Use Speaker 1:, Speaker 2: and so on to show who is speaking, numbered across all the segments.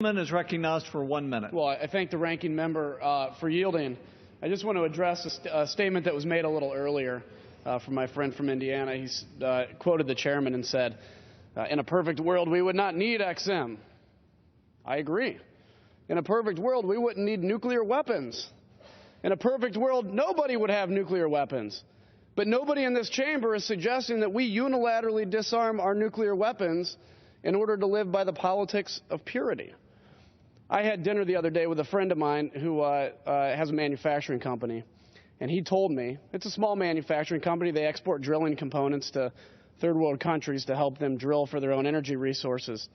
Speaker 1: Is recognized for 1 minute.
Speaker 2: Well, I thank the ranking member for yielding. I just want to address a statement that was made a little earlier from my friend from Indiana. He quoted the chairman and said, in a perfect world, we would not need XM. I agree. In a perfect world, we wouldn't need nuclear weapons. In a perfect world, nobody would have nuclear weapons. But nobody in this chamber is suggesting that we unilaterally disarm our nuclear weapons in order to live by the politics of purity. I had dinner the other day with a friend of mine who has a manufacturing company, and he told me, it's a small manufacturing company, they export drilling components to third world countries to help them drill for their own energy resources.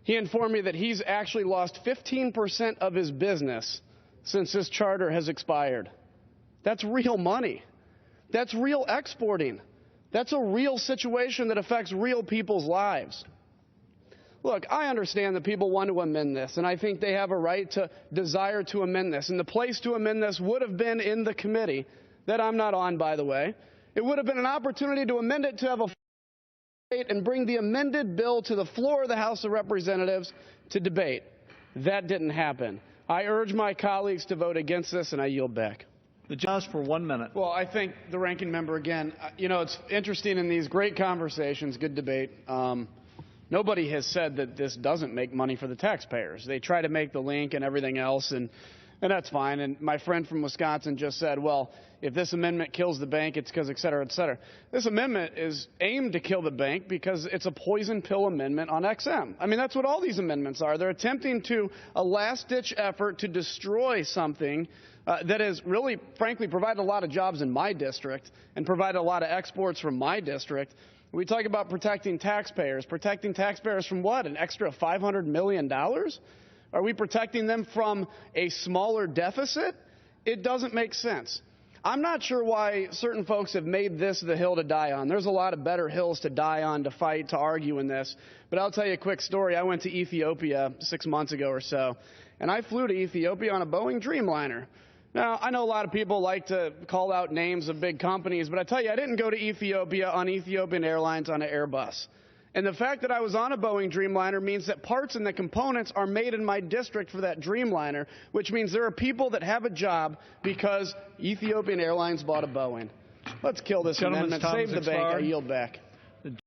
Speaker 2: He informed me that he's actually lost 15% of his business since this charter has expired. That's real money. That's real exporting. That's a real situation that affects real people's lives. Look, I understand that people want to amend this, and I think they have a right to desire to amend this. And the place to amend this would have been in the committee, that I'm not on, by the way. It would have been an opportunity to amend it to have a debate and bring the amended bill to the floor of the House of Representatives to debate. That didn't happen. I urge my colleagues to vote against this, and I yield back.
Speaker 1: The judge for 1 minute.
Speaker 2: Well, I thank the ranking member again. You know, it's interesting in these great conversations, good debate. Nobody has said that this doesn't make money for the taxpayers. They try to make the link and everything else, and that's fine. And my friend from Wisconsin just said, well, if this amendment kills the bank, it's because et cetera, et cetera. This amendment is aimed to kill the bank because it's a poison pill amendment on XM. I mean, that's what all these amendments are. They're attempting to a last-ditch effort to destroy something that has really, frankly, provided a lot of jobs in my district and provided a lot of exports from my district. We talk about protecting taxpayers. Protecting taxpayers from what? An extra $500 million? Are we protecting them from a smaller deficit? It doesn't make sense. I'm not sure why certain folks have made this the hill to die on. There's a lot of better hills to die on, to fight, to argue in this. But I'll tell you a quick story. I went to Ethiopia 6 months ago or so, and I flew to Ethiopia on a Boeing Dreamliner. Now, I know a lot of people like to call out names of big companies, but I tell you, I didn't go to Ethiopia on Ethiopian Airlines on an Airbus. And the fact that I was on a Boeing Dreamliner means that parts and the components are made in my district for that Dreamliner, which means there are people that have a job because Ethiopian Airlines bought a Boeing. Let's kill this amendment, save the bank. I yield back.